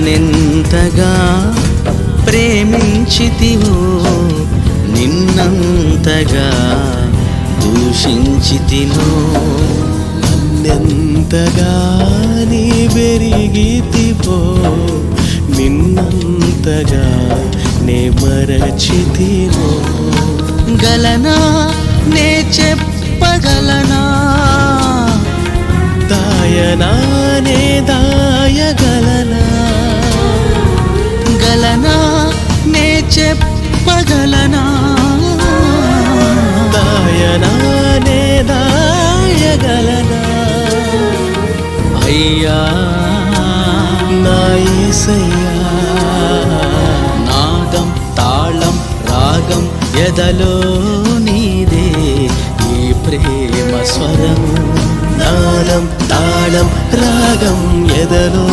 నన్నెంతగా ప్రేమించితివో నిన్నంతగా దూషించితినో నన్నెంతగా నీ పెరిగితివో నిన్నంతగా నే మరచితినో గలనా నే చెప్పగలనా దాయనా నే దాయగలనా గలనా నే చెప్పగలనా దాయనా నే దాయగలనా అయ్యా నా యేసయ్యా నాదం తాళం రాగం ఎదలో నీదే ఈ ప్రేమ స్వరము నాదం తాళం రాగం ఎదలో